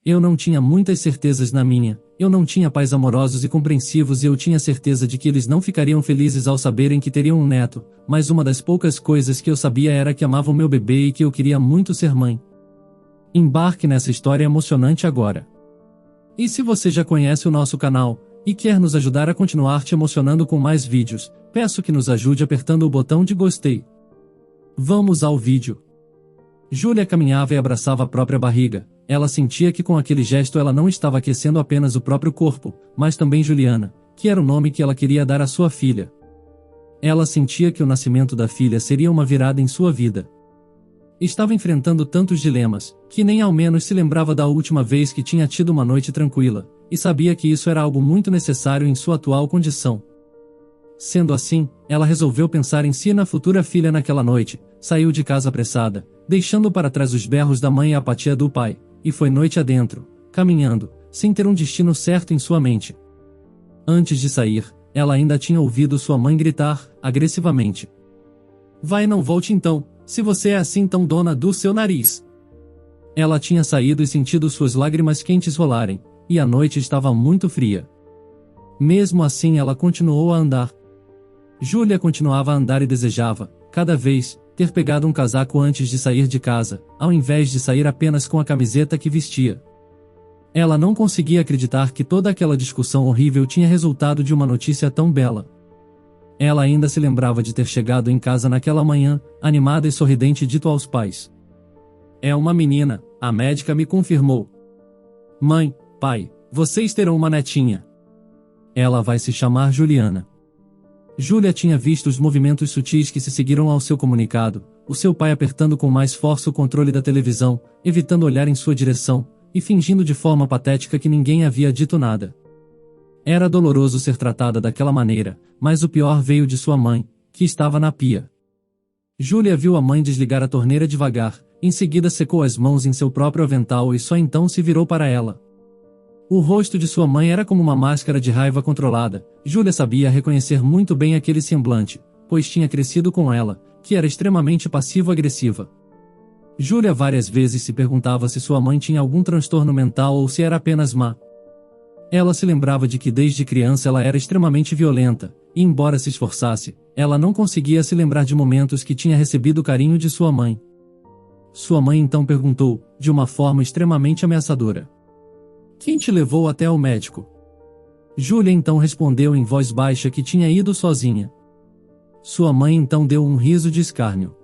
Eu não tinha muitas certezas na minha, eu não tinha pais amorosos e compreensivos e eu tinha certeza de que eles não ficariam felizes ao saberem que teriam um neto, mas uma das poucas coisas que eu sabia era que amavam meu bebê e que eu queria muito ser mãe. Embarque nessa história emocionante agora. E se você já conhece o nosso canal, e quer nos ajudar a continuar te emocionando com mais vídeos, peço que nos ajude apertando o botão de gostei. Vamos ao vídeo. Júlia caminhava e abraçava a própria barriga. Ela sentia que com aquele gesto ela não estava aquecendo apenas o próprio corpo, mas também Juliana, que era o nome que ela queria dar à sua filha. Ela sentia que o nascimento da filha seria uma virada em sua vida. Estava enfrentando tantos dilemas, que nem ao menos se lembrava da última vez que tinha tido uma noite tranquila, e sabia que isso era algo muito necessário em sua atual condição. Sendo assim, ela resolveu pensar em si e na futura filha naquela noite, saiu de casa apressada, deixando para trás os berros da mãe e a apatia do pai, e foi noite adentro, caminhando, sem ter um destino certo em sua mente. Antes de sair, ela ainda tinha ouvido sua mãe gritar, agressivamente: "Vai e não volte então, se você é assim tão dona do seu nariz." Ela tinha saído e sentido suas lágrimas quentes rolarem, e a noite estava muito fria. Mesmo assim ela continuou a andar. Júlia continuava a andar e desejava, cada vez, ter pegado um casaco antes de sair de casa, ao invés de sair apenas com a camiseta que vestia. Ela não conseguia acreditar que toda aquela discussão horrível tinha resultado de uma notícia tão bela. Ela ainda se lembrava de ter chegado em casa naquela manhã, animada e sorridente, e dito aos pais: "É uma menina, a médica me confirmou. Mãe, pai, vocês terão uma netinha. Ela vai se chamar Juliana." Júlia tinha visto os movimentos sutis que se seguiram ao seu comunicado, o seu pai apertando com mais força o controle da televisão, evitando olhar em sua direção, e fingindo de forma patética que ninguém havia dito nada. Era doloroso ser tratada daquela maneira, mas o pior veio de sua mãe, que estava na pia. Júlia viu a mãe desligar a torneira devagar, em seguida secou as mãos em seu próprio avental e só então se virou para ela. O rosto de sua mãe era como uma máscara de raiva controlada. Júlia sabia reconhecer muito bem aquele semblante, pois tinha crescido com ela, que era extremamente passivo-agressiva. Júlia várias vezes se perguntava se sua mãe tinha algum transtorno mental ou se era apenas má. Ela se lembrava de que desde criança ela era extremamente violenta, e embora se esforçasse, ela não conseguia se lembrar de momentos que tinha recebido o carinho de sua mãe. Sua mãe então perguntou, de uma forma extremamente ameaçadora: "Quem te levou até ao médico?" Júlia então respondeu em voz baixa que tinha ido sozinha. Sua mãe então deu um riso de escárnio.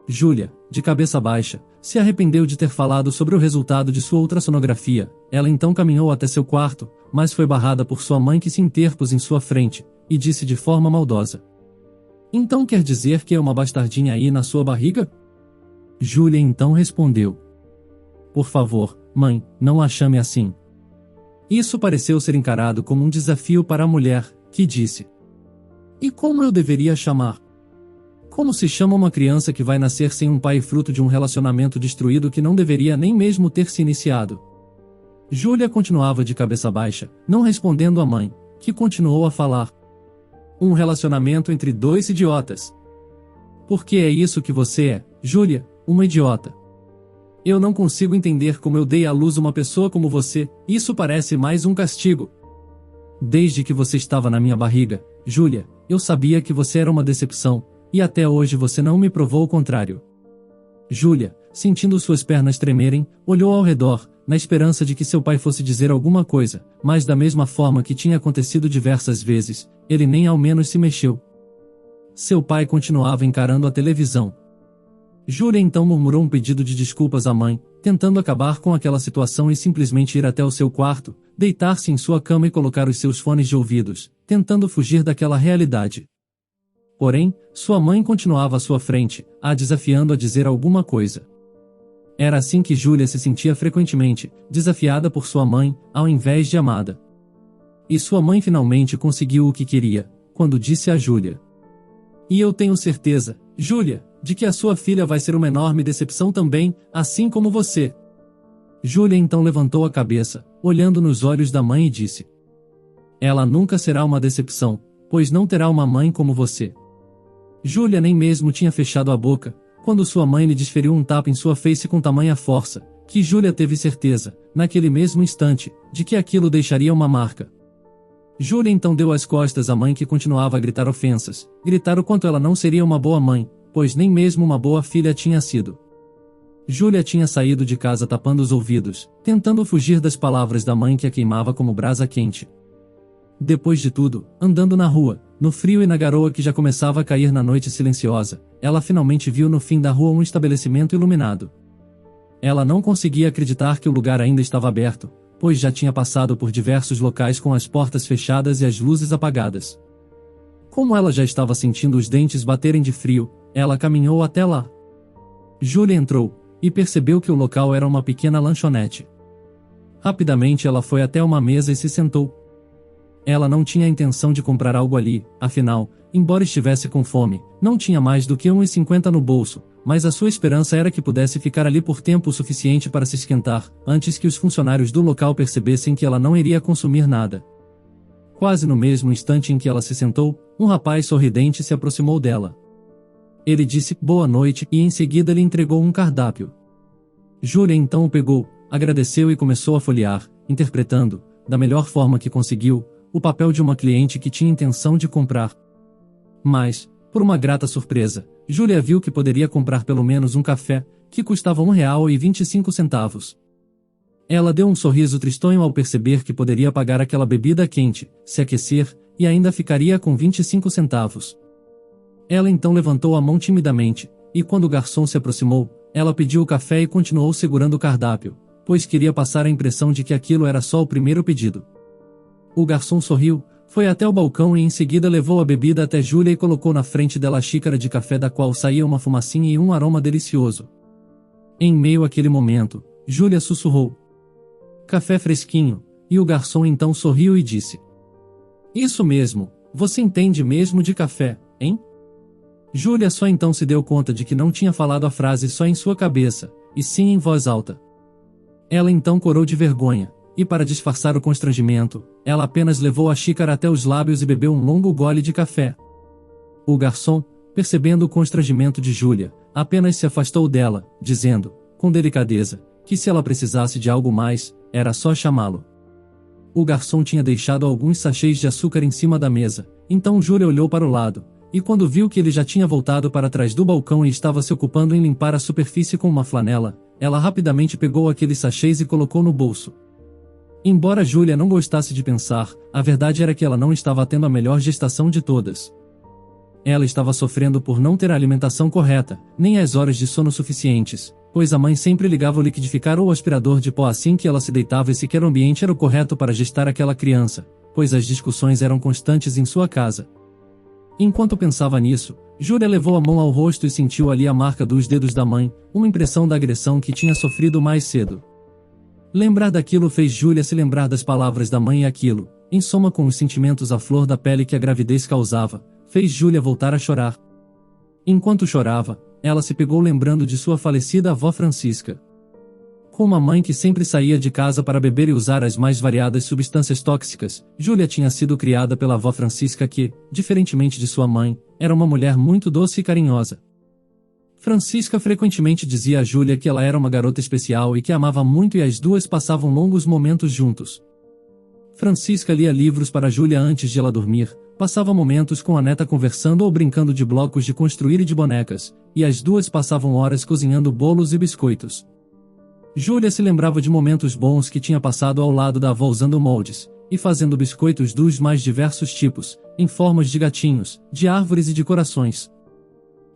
Júlia, de cabeça baixa, se arrependeu de ter falado sobre o resultado de sua ultrassonografia. Ela então caminhou até seu quarto, mas foi barrada por sua mãe, que se interpôs em sua frente, e disse de forma maldosa: "Então quer dizer que é uma bastardinha aí na sua barriga?" Júlia então respondeu: "Por favor, mãe, não a chame assim." Isso pareceu ser encarado como um desafio para a mulher, que disse: "E como eu deveria chamar? Como se chama uma criança que vai nascer sem um pai, fruto de um relacionamento destruído que não deveria nem mesmo ter se iniciado?" Júlia continuava de cabeça baixa, não respondendo à mãe, que continuou a falar: "Um relacionamento entre dois idiotas. Porque é isso que você é, Júlia, uma idiota. Eu não consigo entender como eu dei à luz uma pessoa como você, isso parece mais um castigo. Desde que você estava na minha barriga, Júlia, eu sabia que você era uma decepção, e até hoje você não me provou o contrário." Júlia, sentindo suas pernas tremerem, olhou ao redor, na esperança de que seu pai fosse dizer alguma coisa, mas da mesma forma que tinha acontecido diversas vezes, ele nem ao menos se mexeu. Seu pai continuava encarando a televisão. Júlia então murmurou um pedido de desculpas à mãe, tentando acabar com aquela situação e simplesmente ir até o seu quarto, deitar-se em sua cama e colocar os seus fones de ouvidos, tentando fugir daquela realidade. Porém, sua mãe continuava à sua frente, a desafiando a dizer alguma coisa. Era assim que Júlia se sentia frequentemente, desafiada por sua mãe, ao invés de amada. E sua mãe finalmente conseguiu o que queria, quando disse a Júlia: "E eu tenho certeza, Júlia, de que a sua filha vai ser uma enorme decepção também, assim como você." Júlia então levantou a cabeça, olhando nos olhos da mãe e disse: "Ela nunca será uma decepção, pois não terá uma mãe como você." Júlia nem mesmo tinha fechado a boca, quando sua mãe lhe desferiu um tapa em sua face com tamanha força, que Júlia teve certeza, naquele mesmo instante, de que aquilo deixaria uma marca. Júlia então deu as costas à mãe, que continuava a gritar ofensas, gritar o quanto ela não seria uma boa mãe, pois nem mesmo uma boa filha tinha sido. Júlia tinha saído de casa tapando os ouvidos, tentando fugir das palavras da mãe que a queimava como brasa quente. Depois de tudo, andando na rua, no frio e na garoa que já começava a cair na noite silenciosa, ela finalmente viu no fim da rua um estabelecimento iluminado. Ela não conseguia acreditar que o lugar ainda estava aberto, pois já tinha passado por diversos locais com as portas fechadas e as luzes apagadas. Como ela já estava sentindo os dentes baterem de frio, ela caminhou até lá. Júlia entrou, e percebeu que o local era uma pequena lanchonete. Rapidamente ela foi até uma mesa e se sentou. Ela não tinha a intenção de comprar algo ali, afinal, embora estivesse com fome, não tinha mais do que R$1,50 no bolso, mas a sua esperança era que pudesse ficar ali por tempo suficiente para se esquentar, antes que os funcionários do local percebessem que ela não iria consumir nada. Quase no mesmo instante em que ela se sentou, um rapaz sorridente se aproximou dela. Ele disse boa noite e em seguida lhe entregou um cardápio. Júlia então o pegou, agradeceu e começou a folhear, interpretando, da melhor forma que conseguiu, o papel de uma cliente que tinha intenção de comprar. Mas, por uma grata surpresa, Júlia viu que poderia comprar pelo menos um café, que custava R$1,25. Ela deu um sorriso tristonho ao perceber que poderia pagar aquela bebida quente, se aquecer, e ainda ficaria com 25 centavos. Ela então levantou a mão timidamente, e quando o garçom se aproximou, ela pediu o café e continuou segurando o cardápio, pois queria passar a impressão de que aquilo era só o primeiro pedido. O garçom sorriu, foi até o balcão e em seguida levou a bebida até Júlia e colocou na frente dela a xícara de café da qual saía uma fumacinha e um aroma delicioso. Em meio àquele momento, Júlia sussurrou: "Café fresquinho", e o garçom então sorriu e disse: "Isso mesmo, você entende mesmo de café, hein?" Júlia só então se deu conta de que não tinha falado a frase só em sua cabeça, e sim em voz alta. Ela então corou de vergonha, e para disfarçar o constrangimento, ela apenas levou a xícara até os lábios e bebeu um longo gole de café. O garçom, percebendo o constrangimento de Júlia, apenas se afastou dela, dizendo, com delicadeza, que se ela precisasse de algo mais, era só chamá-lo. O garçom tinha deixado alguns sachês de açúcar em cima da mesa, então Júlia olhou para o lado, e quando viu que ele já tinha voltado para trás do balcão e estava se ocupando em limpar a superfície com uma flanela, ela rapidamente pegou aqueles sachês e colocou no bolso. Embora Júlia não gostasse de pensar, a verdade era que ela não estava tendo a melhor gestação de todas. Ela estava sofrendo por não ter a alimentação correta, nem as horas de sono suficientes, pois a mãe sempre ligava o liquidificador ou o aspirador de pó assim que ela se deitava e sequer o ambiente era o correto para gestar aquela criança, pois as discussões eram constantes em sua casa. Enquanto pensava nisso, Júlia levou a mão ao rosto e sentiu ali a marca dos dedos da mãe, uma impressão da agressão que tinha sofrido mais cedo. Lembrar daquilo fez Júlia se lembrar das palavras da mãe e aquilo, em soma com os sentimentos à flor da pele que a gravidez causava, fez Júlia voltar a chorar. Enquanto chorava, ela se pegou lembrando de sua falecida avó Francisca. Com uma mãe que sempre saía de casa para beber e usar as mais variadas substâncias tóxicas, Júlia tinha sido criada pela avó Francisca que, diferentemente de sua mãe, era uma mulher muito doce e carinhosa. Francisca frequentemente dizia a Júlia que ela era uma garota especial e que a amava muito e as duas passavam longos momentos juntos. Francisca lia livros para Júlia antes de ela dormir, passava momentos com a neta conversando ou brincando de blocos de construir e de bonecas, e as duas passavam horas cozinhando bolos e biscoitos. Júlia se lembrava de momentos bons que tinha passado ao lado da avó usando moldes, e fazendo biscoitos dos mais diversos tipos, em formas de gatinhos, de árvores e de corações.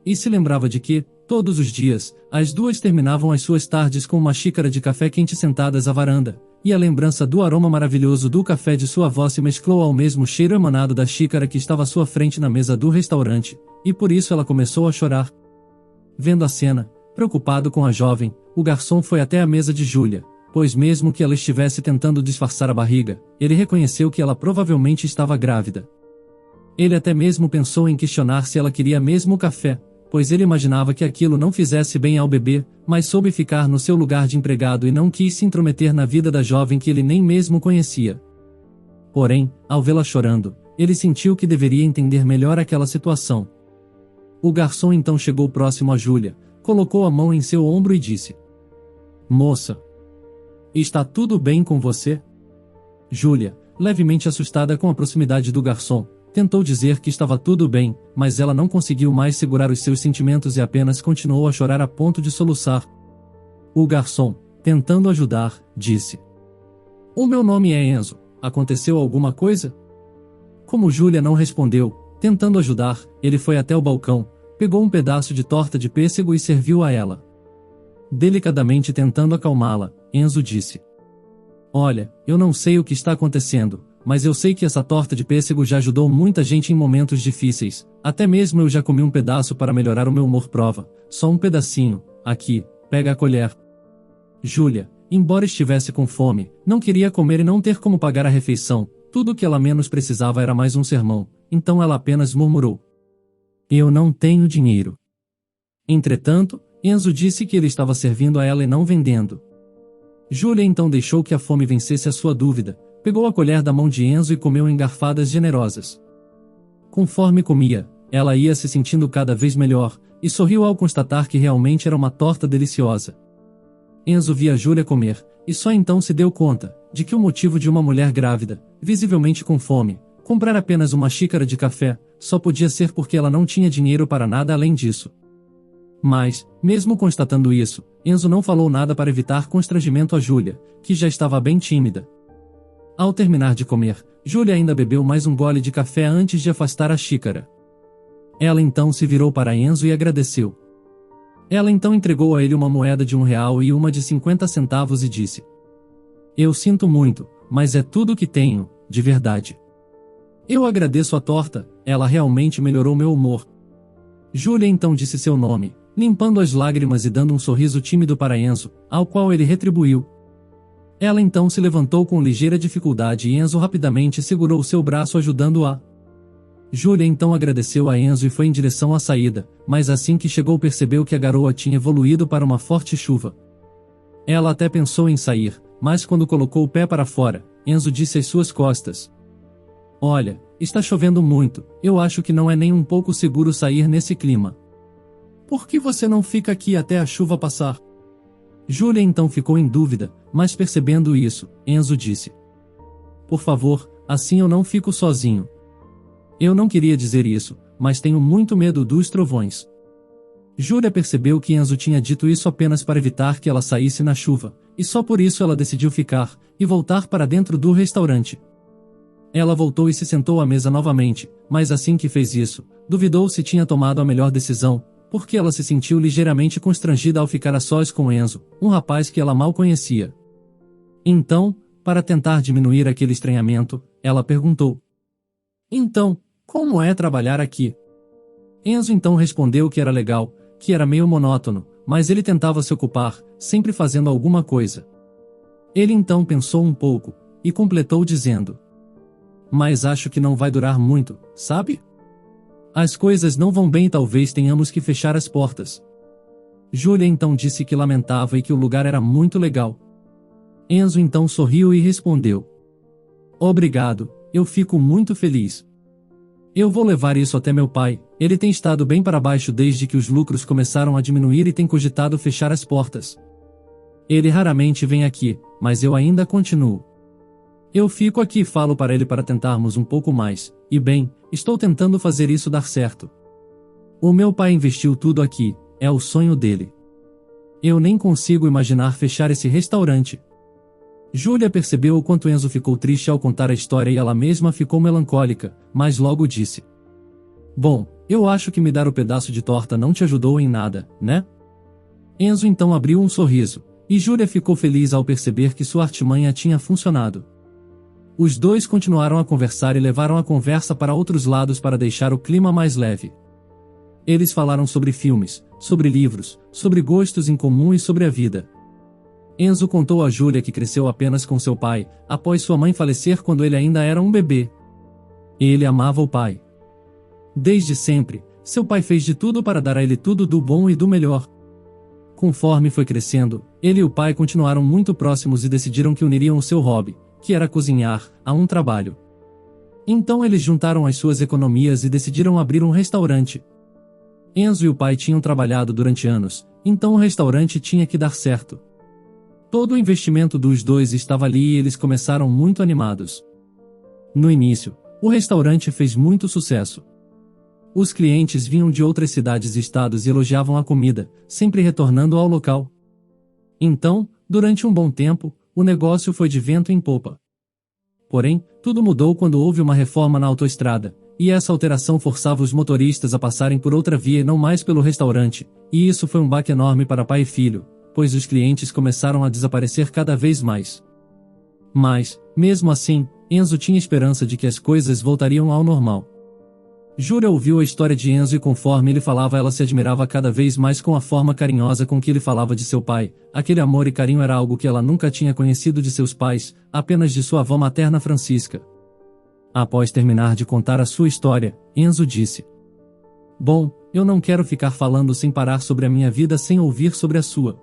E se lembrava de que, todos os dias, as duas terminavam as suas tardes com uma xícara de café quente sentadas à varanda, e a lembrança do aroma maravilhoso do café de sua avó se mesclou ao mesmo cheiro emanado da xícara que estava à sua frente na mesa do restaurante, e por isso ela começou a chorar. Vendo a cena, preocupado com a jovem, o garçom foi até a mesa de Júlia, pois mesmo que ela estivesse tentando disfarçar a barriga, ele reconheceu que ela provavelmente estava grávida. Ele até mesmo pensou em questionar se ela queria mesmo o café, pois ele imaginava que aquilo não fizesse bem ao bebê, mas soube ficar no seu lugar de empregado e não quis se intrometer na vida da jovem que ele nem mesmo conhecia. Porém, ao vê-la chorando, ele sentiu que deveria entender melhor aquela situação. O garçom então chegou próximo a Júlia, colocou a mão em seu ombro e disse: "Moça, Está tudo bem com você? Júlia, levemente assustada com a proximidade do garçom, tentou dizer que estava tudo bem, mas ela não conseguiu mais segurar os seus sentimentos e apenas continuou a chorar a ponto de soluçar. O garçom, tentando ajudar, disse: "O meu nome é Enzo. Aconteceu alguma coisa?" Como Júlia não respondeu, tentando ajudar, ele foi até o balcão, pegou um pedaço de torta de pêssego e serviu a ela. Delicadamente tentando acalmá-la, Enzo disse: "Olha, eu não sei o que está acontecendo, mas eu sei que essa torta de pêssego já ajudou muita gente em momentos difíceis, até mesmo eu já comi um pedaço para melhorar o meu humor. Prova, só um pedacinho, aqui, pega a colher." Júlia, embora estivesse com fome, não queria comer e não ter como pagar a refeição, tudo o que ela menos precisava era mais um sermão, então ela apenas murmurou: "Eu não tenho dinheiro." Entretanto, Enzo disse que ele estava servindo a ela e não vendendo. Júlia então deixou que a fome vencesse a sua dúvida, pegou a colher da mão de Enzo e comeu em garfadas generosas. Conforme comia, ela ia se sentindo cada vez melhor, e sorriu ao constatar que realmente era uma torta deliciosa. Enzo via Júlia comer, e só então se deu conta de que o motivo de uma mulher grávida, visivelmente com fome, comprar apenas uma xícara de café, só podia ser porque ela não tinha dinheiro para nada além disso. Mas, mesmo constatando isso, Enzo não falou nada para evitar constrangimento a Júlia, que já estava bem tímida. Ao terminar de comer, Júlia ainda bebeu mais um gole de café antes de afastar a xícara. Ela então se virou para Enzo e agradeceu. Ela então entregou a ele uma moeda de R$1 e uma de 50 centavos e disse: "Eu sinto muito, mas é tudo que tenho, de verdade. Eu agradeço a torta, ela realmente melhorou meu humor." Júlia então disse seu nome, limpando as lágrimas e dando um sorriso tímido para Enzo, ao qual ele retribuiu. Ela então se levantou com ligeira dificuldade e Enzo rapidamente segurou seu braço ajudando-a. Júlia então agradeceu a Enzo e foi em direção à saída, mas assim que chegou percebeu que a garoa tinha evoluído para uma forte chuva. Ela até pensou em sair, mas quando colocou o pé para fora, Enzo disse às suas costas: "Olha, está chovendo muito, eu acho que não é nem um pouco seguro sair nesse clima. Por que você não fica aqui até a chuva passar?" Júlia então ficou em dúvida, mas percebendo isso, Enzo disse: "Por favor, assim eu não fico sozinho." Eu não queria dizer isso, mas tenho muito medo dos trovões. Júlia percebeu que Enzo tinha dito isso apenas para evitar que ela saísse na chuva, e só por isso ela decidiu ficar e voltar para dentro do restaurante. Ela voltou e se sentou à mesa novamente, mas assim que fez isso, duvidou se tinha tomado a melhor decisão, porque ela se sentiu ligeiramente constrangida ao ficar a sós com Enzo, um rapaz que ela mal conhecia. Então, para tentar diminuir aquele estranhamento, ela perguntou: "Então, como é trabalhar aqui?" Enzo então respondeu que era legal, que era meio monótono, mas ele tentava se ocupar, sempre fazendo alguma coisa. Ele então pensou um pouco, e completou dizendo: "Mas acho que não vai durar muito, sabe? As coisas não vão bem e talvez tenhamos que fechar as portas." Júlia então disse que lamentava e que o lugar era muito legal. Enzo então sorriu e respondeu: "Obrigado, eu fico muito feliz. Eu vou levar isso até meu pai, ele tem estado bem para baixo desde que os lucros começaram a diminuir e tem cogitado fechar as portas. Ele raramente vem aqui, mas eu ainda continuo. Eu fico aqui e falo para ele para tentarmos um pouco mais, e bem, estou tentando fazer isso dar certo. O meu pai investiu tudo aqui, é o sonho dele. Eu nem consigo imaginar fechar esse restaurante." Júlia percebeu o quanto Enzo ficou triste ao contar a história e ela mesma ficou melancólica, mas logo disse: "Bom, eu acho que me dar o pedaço de torta não te ajudou em nada, né?" Enzo então abriu um sorriso, e Júlia ficou feliz ao perceber que sua artimanha tinha funcionado. Os dois continuaram a conversar e levaram a conversa para outros lados para deixar o clima mais leve. Eles falaram sobre filmes, sobre livros, sobre gostos em comum e sobre a vida. Enzo contou a Júlia que cresceu apenas com seu pai, após sua mãe falecer quando ele ainda era um bebê. Ele amava o pai. Desde sempre, seu pai fez de tudo para dar a ele tudo do bom e do melhor. Conforme foi crescendo, ele e o pai continuaram muito próximos e decidiram que uniriam o seu hobby, que era cozinhar, a um trabalho. Então eles juntaram as suas economias e decidiram abrir um restaurante. Enzo e o pai tinham trabalhado durante anos, então o restaurante tinha que dar certo. Todo o investimento dos dois estava ali e eles começaram muito animados. No início, o restaurante fez muito sucesso. Os clientes vinham de outras cidades e estados e elogiavam a comida, sempre retornando ao local. Então, durante um bom tempo, o negócio foi de vento em popa. Porém, tudo mudou quando houve uma reforma na autoestrada, e essa alteração forçava os motoristas a passarem por outra via e não mais pelo restaurante, e isso foi um baque enorme para pai e filho, pois os clientes começaram a desaparecer cada vez mais. Mas, mesmo assim, Enzo tinha esperança de que as coisas voltariam ao normal. Júlia ouviu a história de Enzo e conforme ele falava ela se admirava cada vez mais com a forma carinhosa com que ele falava de seu pai. Aquele amor e carinho era algo que ela nunca tinha conhecido de seus pais, apenas de sua avó materna Francisca. Após terminar de contar a sua história, Enzo disse: "Bom, eu não quero ficar falando sem parar sobre a minha vida sem ouvir sobre a sua.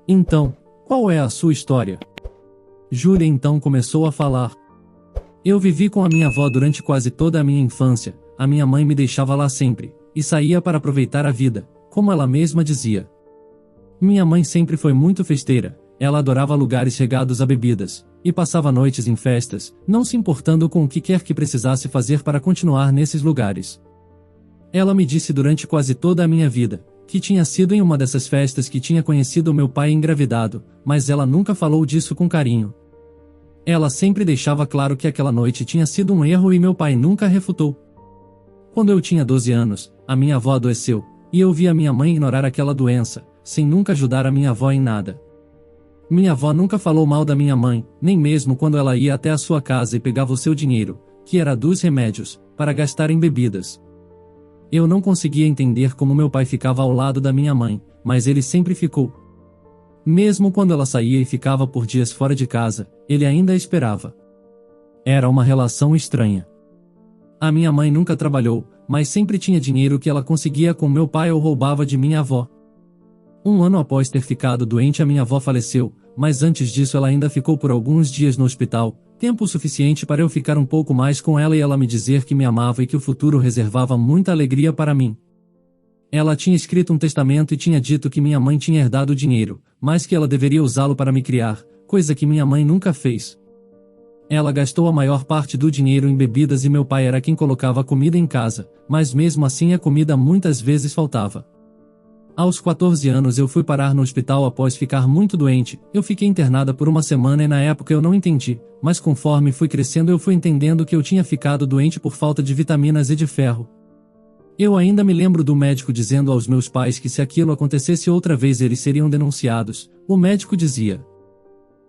Então, qual é a sua história?" Júlia então começou a falar. "Eu vivi com a minha avó durante quase toda a minha infância. A minha mãe me deixava lá sempre, e saía para aproveitar a vida, como ela mesma dizia. Minha mãe sempre foi muito festeira, ela adorava lugares regados a bebidas, e passava noites em festas, não se importando com o que quer que precisasse fazer para continuar nesses lugares. Ela me disse durante quase toda a minha vida, que tinha sido em uma dessas festas que tinha conhecido o meu pai engravidado, mas ela nunca falou disso com carinho. Ela sempre deixava claro que aquela noite tinha sido um erro e meu pai nunca refutou. Quando eu tinha 12 anos, a minha avó adoeceu, e eu vi a minha mãe ignorar aquela doença, sem nunca ajudar a minha avó em nada. Minha avó nunca falou mal da minha mãe, nem mesmo quando ela ia até a sua casa e pegava o seu dinheiro, que era dos remédios, para gastar em bebidas. Eu não conseguia entender como meu pai ficava ao lado da minha mãe, mas ele sempre ficou. Mesmo quando ela saía e ficava por dias fora de casa, ele ainda a esperava. Era uma relação estranha. A minha mãe nunca trabalhou, mas sempre tinha dinheiro que ela conseguia com meu pai ou roubava de minha avó. Um ano após ter ficado doente, a minha avó faleceu, mas antes disso ela ainda ficou por alguns dias no hospital, tempo suficiente para eu ficar um pouco mais com ela e ela me dizer que me amava e que o futuro reservava muita alegria para mim. Ela tinha escrito um testamento e tinha dito que minha mãe tinha herdado o dinheiro, mas que ela deveria usá-lo para me criar, coisa que minha mãe nunca fez. Ela gastou a maior parte do dinheiro em bebidas e meu pai era quem colocava comida em casa, mas mesmo assim a comida muitas vezes faltava. Aos 14 anos eu fui parar no hospital após ficar muito doente, eu fiquei internada por uma semana e na época eu não entendi, mas conforme fui crescendo eu fui entendendo que eu tinha ficado doente por falta de vitaminas e de ferro. Eu ainda me lembro do médico dizendo aos meus pais que se aquilo acontecesse outra vez eles seriam denunciados. O médico dizia: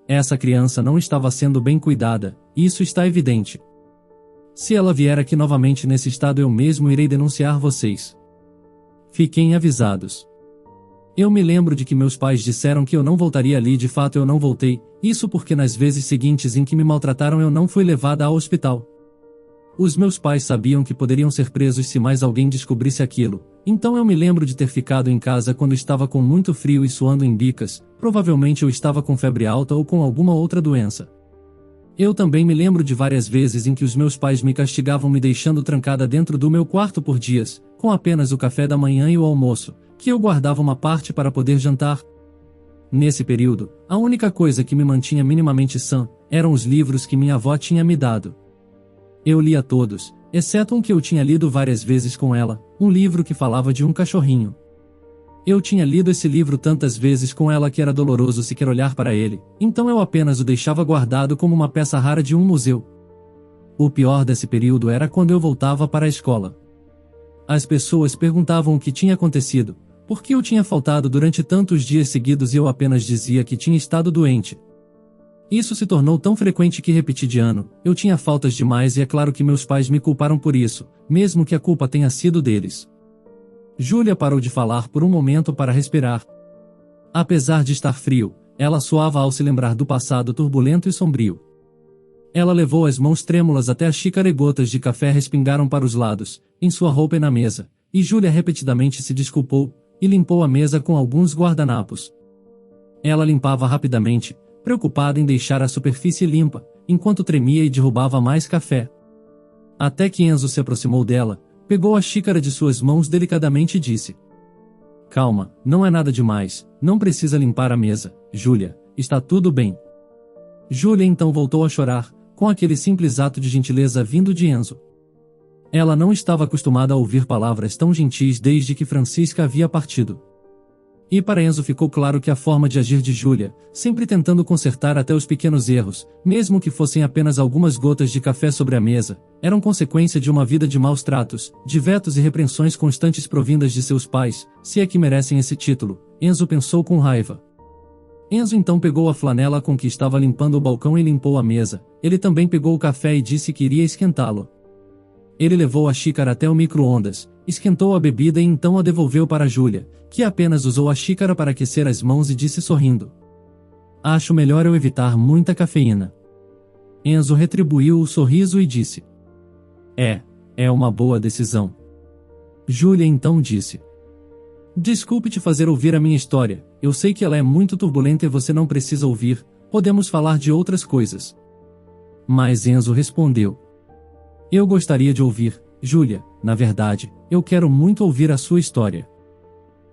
"Essa criança não estava sendo bem cuidada, isso está evidente. Se ela vier aqui novamente nesse estado eu mesmo irei denunciar vocês." Fiquem avisados. Eu me lembro de que meus pais disseram que eu não voltaria ali e de fato eu não voltei, isso porque nas vezes seguintes em que me maltrataram eu não fui levada ao hospital. Os meus pais sabiam que poderiam ser presos se mais alguém descobrisse aquilo, então eu me lembro de ter ficado em casa quando estava com muito frio e suando em bicas, provavelmente eu estava com febre alta ou com alguma outra doença. Eu também me lembro de várias vezes em que os meus pais me castigavam me deixando trancada dentro do meu quarto por dias, com apenas o café da manhã e o almoço, que eu guardava uma parte para poder jantar. Nesse período, a única coisa que me mantinha minimamente sã, eram os livros que minha avó tinha me dado. Eu lia todos, exceto um que eu tinha lido várias vezes com ela, um livro que falava de um cachorrinho. Eu tinha lido esse livro tantas vezes com ela que era doloroso sequer olhar para ele, então eu apenas o deixava guardado como uma peça rara de um museu. O pior desse período era quando eu voltava para a escola. As pessoas perguntavam o que tinha acontecido, por que eu tinha faltado durante tantos dias seguidos e eu apenas dizia que tinha estado doente. Isso se tornou tão frequente que repeti de ano, eu tinha faltas demais e é claro que meus pais me culparam por isso, mesmo que a culpa tenha sido deles. Júlia parou de falar por um momento para respirar. Apesar de estar frio, ela suava ao se lembrar do passado turbulento e sombrio. Ela levou as mãos trêmulas até a xícara e gotas de café respingaram para os lados, em sua roupa e na mesa, e Júlia repetidamente se desculpou, e limpou a mesa com alguns guardanapos. Ela limpava rapidamente, preocupada em deixar a superfície limpa, enquanto tremia e derrubava mais café. Até que Enzo se aproximou dela, pegou a xícara de suas mãos delicadamente e disse: "Calma, não é nada demais, não precisa limpar a mesa, Júlia, está tudo bem. Júlia então voltou a chorar, com aquele simples ato de gentileza vindo de Enzo. Ela não estava acostumada a ouvir palavras tão gentis desde que Francisca havia partido. E para Enzo ficou claro que a forma de agir de Júlia, sempre tentando consertar até os pequenos erros, mesmo que fossem apenas algumas gotas de café sobre a mesa, eram consequência de uma vida de maus tratos, de vetos e repreensões constantes provindas de seus pais, se é que merecem esse título, Enzo pensou com raiva. Enzo então pegou a flanela com que estava limpando o balcão e limpou a mesa. Ele também pegou o café e disse que iria esquentá-lo. Ele levou a xícara até o micro-ondas, esquentou a bebida e então a devolveu para Júlia, que apenas usou a xícara para aquecer as mãos e disse sorrindo: "Acho melhor eu evitar muita cafeína." Enzo retribuiu o sorriso e disse: É uma boa decisão." Júlia então disse: "Desculpe te fazer ouvir a minha história, eu sei que ela é muito turbulenta e você não precisa ouvir, podemos falar de outras coisas." Mas Enzo respondeu: "Eu gostaria de ouvir, Júlia, na verdade, eu quero muito ouvir a sua história."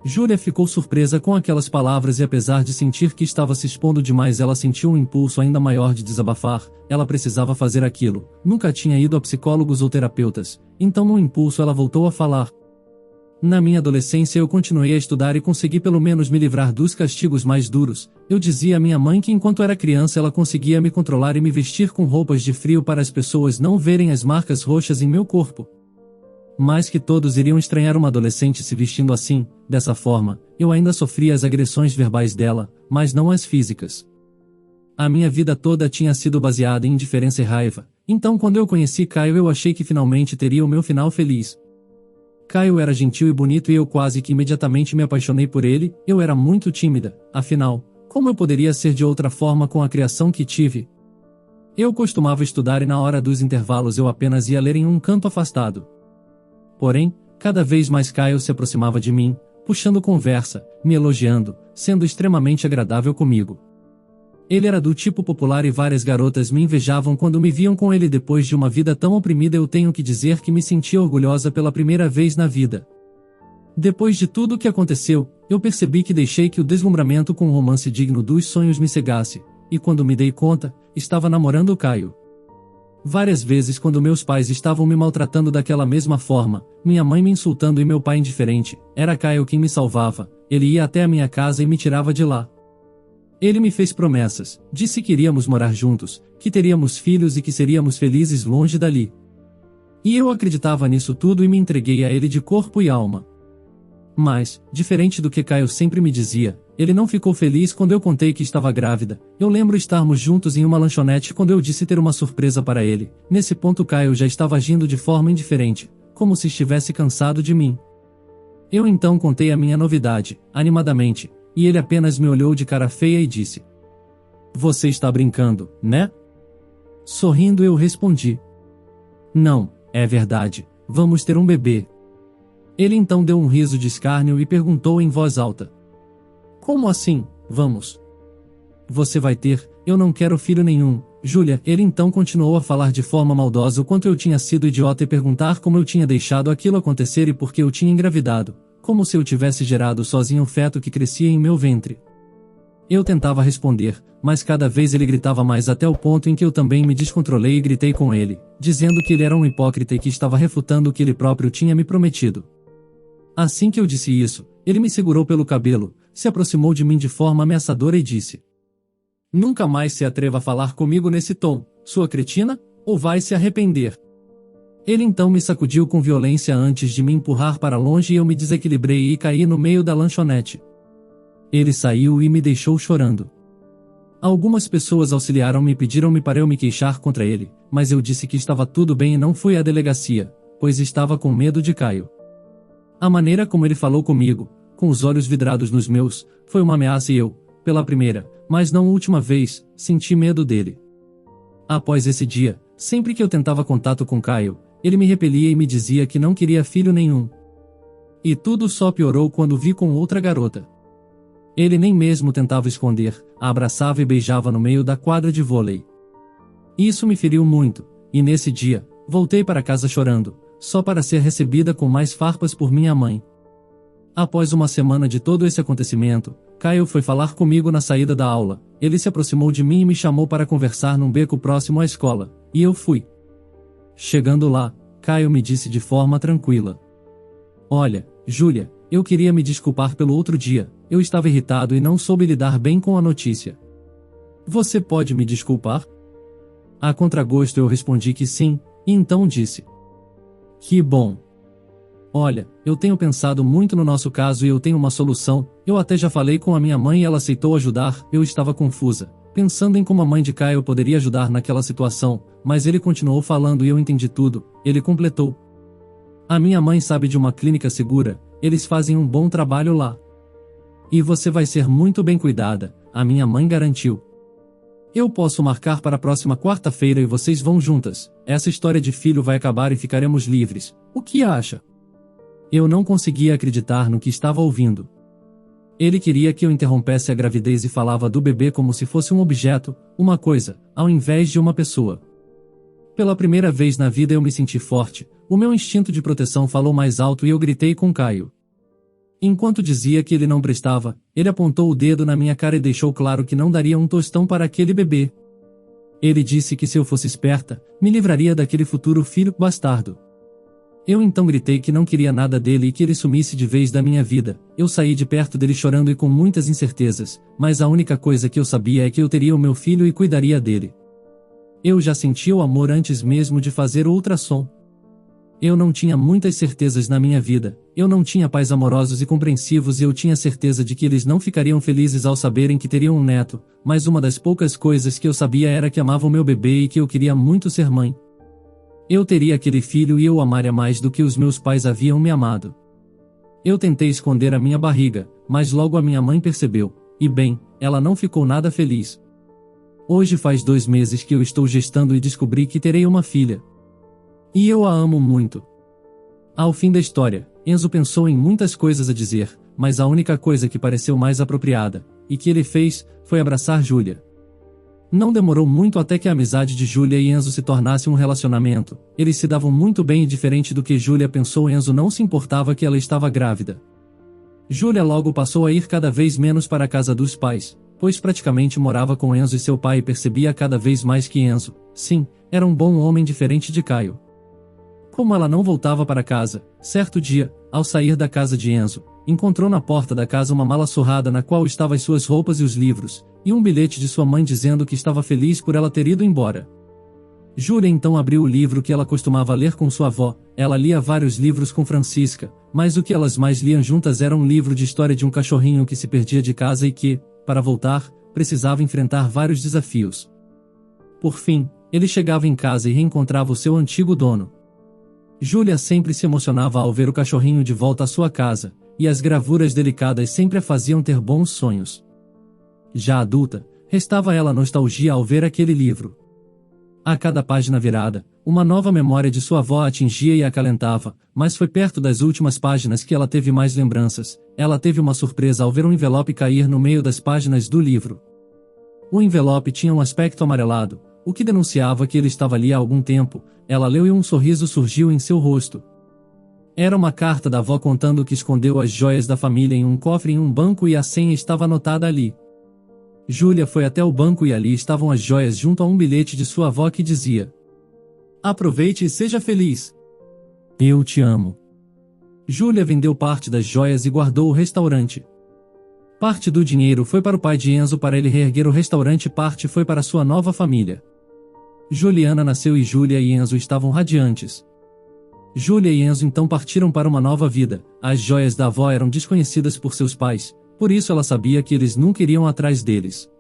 Júlia ficou surpresa com aquelas palavras e apesar de sentir que estava se expondo demais, ela sentiu um impulso ainda maior de desabafar. Ela precisava fazer aquilo, nunca tinha ido a psicólogos ou terapeutas, então no impulso ela voltou a falar: "Na minha adolescência eu continuei a estudar e consegui pelo menos me livrar dos castigos mais duros. Eu dizia à minha mãe que enquanto era criança ela conseguia me controlar e me vestir com roupas de frio para as pessoas não verem as marcas roxas em meu corpo. Mas que todos iriam estranhar uma adolescente se vestindo assim, dessa forma. Eu ainda sofria as agressões verbais dela, mas não as físicas. A minha vida toda tinha sido baseada em indiferença e raiva, então quando eu conheci Caio eu achei que finalmente teria o meu final feliz. Caio era gentil e bonito e eu quase que imediatamente me apaixonei por ele. Eu era muito tímida, afinal, como eu poderia ser de outra forma com a criação que tive? Eu costumava estudar e na hora dos intervalos eu apenas ia ler em um canto afastado. Porém, cada vez mais Caio se aproximava de mim, puxando conversa, me elogiando, sendo extremamente agradável comigo. Ele era do tipo popular e várias garotas me invejavam quando me viam com ele. Depois de uma vida tão oprimida eu tenho que dizer que me sentia orgulhosa pela primeira vez na vida. Depois de tudo o que aconteceu, eu percebi que deixei que o deslumbramento com um romance digno dos sonhos me cegasse, e quando me dei conta, estava namorando o Caio. Várias vezes quando meus pais estavam me maltratando daquela mesma forma, minha mãe me insultando e meu pai indiferente, era Caio quem me salvava. Ele ia até a minha casa e me tirava de lá. Ele me fez promessas, disse que iríamos morar juntos, que teríamos filhos e que seríamos felizes longe dali. E eu acreditava nisso tudo e me entreguei a ele de corpo e alma. Mas, diferente do que Caio sempre me dizia, ele não ficou feliz quando eu contei que estava grávida. Eu lembro estarmos juntos em uma lanchonete quando eu disse ter uma surpresa para ele. Nesse ponto Caio já estava agindo de forma indiferente, como se estivesse cansado de mim. Eu então contei a minha novidade, animadamente, e ele apenas me olhou de cara feia e disse: "Você está brincando, né?" Sorrindo eu respondi: "Não, é verdade, vamos ter um bebê." Ele então deu um riso de escárnio e perguntou em voz alta: "Como assim, vamos? Você vai ter, eu não quero filho nenhum, Júlia." Ele então continuou a falar de forma maldosa o quanto eu tinha sido idiota e perguntar como eu tinha deixado aquilo acontecer e por que eu tinha engravidado, como se eu tivesse gerado sozinho o feto que crescia em meu ventre. Eu tentava responder, mas cada vez ele gritava mais até o ponto em que eu também me descontrolei e gritei com ele, dizendo que ele era um hipócrita e que estava refutando o que ele próprio tinha me prometido. Assim que eu disse isso, ele me segurou pelo cabelo, se aproximou de mim de forma ameaçadora e disse: "Nunca mais se atreva a falar comigo nesse tom, sua cretina, ou vai se arrepender." Ele então me sacudiu com violência antes de me empurrar para longe e eu me desequilibrei e caí no meio da lanchonete. Ele saiu e me deixou chorando. Algumas pessoas auxiliaram-me e pediram-me para eu me queixar contra ele, mas eu disse que estava tudo bem e não fui à delegacia, pois estava com medo de Caio. A maneira como ele falou comigo, com os olhos vidrados nos meus, foi uma ameaça e eu, pela primeira, mas não última vez, senti medo dele. Após esse dia, sempre que eu tentava contato com Caio, ele me repelia e me dizia que não queria filho nenhum. E tudo só piorou quando vi com outra garota. Ele nem mesmo tentava esconder, a abraçava e beijava no meio da quadra de vôlei. Isso me feriu muito, e nesse dia, voltei para casa chorando, só para ser recebida com mais farpas por minha mãe. Após uma semana de todo esse acontecimento, Caio foi falar comigo na saída da aula. Ele se aproximou de mim e me chamou para conversar num beco próximo à escola, e eu fui. Chegando lá, Caio me disse de forma tranquila: "Olha, Júlia, eu queria me desculpar pelo outro dia, eu estava irritado e não soube lidar bem com a notícia. Você pode me desculpar?" A contragosto eu respondi que sim, e então disse: "Que bom. Olha, eu tenho pensado muito no nosso caso e eu tenho uma solução, eu até já falei com a minha mãe e ela aceitou ajudar." Eu estava confusa, pensando em como a mãe de Caio poderia ajudar naquela situação, mas ele continuou falando e eu entendi tudo. Ele completou: "A minha mãe sabe de uma clínica segura, eles fazem um bom trabalho lá. E você vai ser muito bem cuidada", a minha mãe garantiu. "Eu posso marcar para a próxima quarta-feira e vocês vão juntas, essa história de filho vai acabar e ficaremos livres, o que acha?" Eu não conseguia acreditar no que estava ouvindo. Ele queria que eu interrompesse a gravidez e falava do bebê como se fosse um objeto, uma coisa, ao invés de uma pessoa. Pela primeira vez na vida eu me senti forte, o meu instinto de proteção falou mais alto e eu gritei com Caio. Enquanto dizia que ele não prestava, ele apontou o dedo na minha cara e deixou claro que não daria um tostão para aquele bebê. Ele disse que se eu fosse esperta, me livraria daquele futuro filho bastardo. Eu então gritei que não queria nada dele e que ele sumisse de vez da minha vida. Eu saí de perto dele chorando e com muitas incertezas, mas a única coisa que eu sabia é que eu teria o meu filho e cuidaria dele. Eu já sentia o amor antes mesmo de fazer o ultrassom. Eu não tinha muitas certezas na minha vida, eu não tinha pais amorosos e compreensivos e eu tinha certeza de que eles não ficariam felizes ao saberem que teriam um neto, mas uma das poucas coisas que eu sabia era que amava o meu bebê e que eu queria muito ser mãe. Eu teria aquele filho e eu o amaria mais do que os meus pais haviam me amado. Eu tentei esconder a minha barriga, mas logo a minha mãe percebeu, e bem, ela não ficou nada feliz. Hoje faz 2 meses que eu estou gestando e descobri que terei uma filha. E eu a amo muito. Ao fim da história, Enzo pensou em muitas coisas a dizer, mas a única coisa que pareceu mais apropriada, e que ele fez, foi abraçar Júlia. Não demorou muito até que a amizade de Júlia e Enzo se tornasse um relacionamento. Eles se davam muito bem e diferente do que Júlia pensou, Enzo não se importava que ela estava grávida. Júlia logo passou a ir cada vez menos para a casa dos pais, pois praticamente morava com Enzo e seu pai e percebia cada vez mais que Enzo, sim, era um bom homem diferente de Caio. Como ela não voltava para casa, certo dia, ao sair da casa de Enzo, encontrou na porta da casa uma mala surrada na qual estavam as suas roupas e os livros, e um bilhete de sua mãe dizendo que estava feliz por ela ter ido embora. Júlia então abriu o livro que ela costumava ler com sua avó. Ela lia vários livros com Francisca, mas o que elas mais liam juntas era um livro de história de um cachorrinho que se perdia de casa e que, para voltar, precisava enfrentar vários desafios. Por fim, ele chegava em casa e reencontrava o seu antigo dono. Júlia sempre se emocionava ao ver o cachorrinho de volta à sua casa, e as gravuras delicadas sempre a faziam ter bons sonhos. Já adulta, restava a ela nostalgia ao ver aquele livro. A cada página virada, uma nova memória de sua avó a atingia e a acalentava, mas foi perto das últimas páginas que ela teve mais lembranças. Ela teve uma surpresa ao ver um envelope cair no meio das páginas do livro. O envelope tinha um aspecto amarelado, o que denunciava que ele estava ali há algum tempo. Ela leu e um sorriso surgiu em seu rosto. Era uma carta da avó contando que escondeu as joias da família em um cofre em um banco e a senha estava anotada ali. Júlia foi até o banco e ali estavam as joias junto a um bilhete de sua avó que dizia: "Aproveite e seja feliz. Eu te amo." Júlia vendeu parte das joias e guardou o restaurante. Parte do dinheiro foi para o pai de Enzo para ele reerguer o restaurante e parte foi para sua nova família. Juliana nasceu e Júlia e Enzo estavam radiantes. Júlia e Enzo então partiram para uma nova vida. As joias da avó eram desconhecidas por seus pais, por isso ela sabia que eles nunca iriam atrás deles.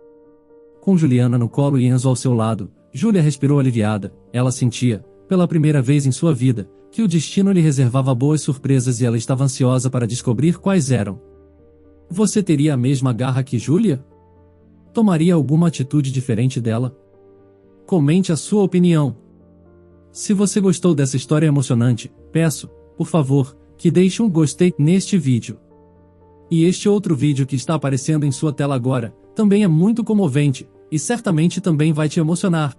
Com Juliana no colo e Enzo ao seu lado, Júlia respirou aliviada. Ela sentia, pela primeira vez em sua vida, que o destino lhe reservava boas surpresas e ela estava ansiosa para descobrir quais eram. Você teria a mesma garra que Júlia? Tomaria alguma atitude diferente dela? Comente a sua opinião. Se você gostou dessa história emocionante, peço, por favor, que deixe um gostei neste vídeo. E este outro vídeo que está aparecendo em sua tela agora, também é muito comovente, e certamente também vai te emocionar.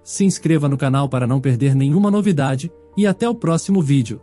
Se inscreva no canal para não perder nenhuma novidade, e até o próximo vídeo.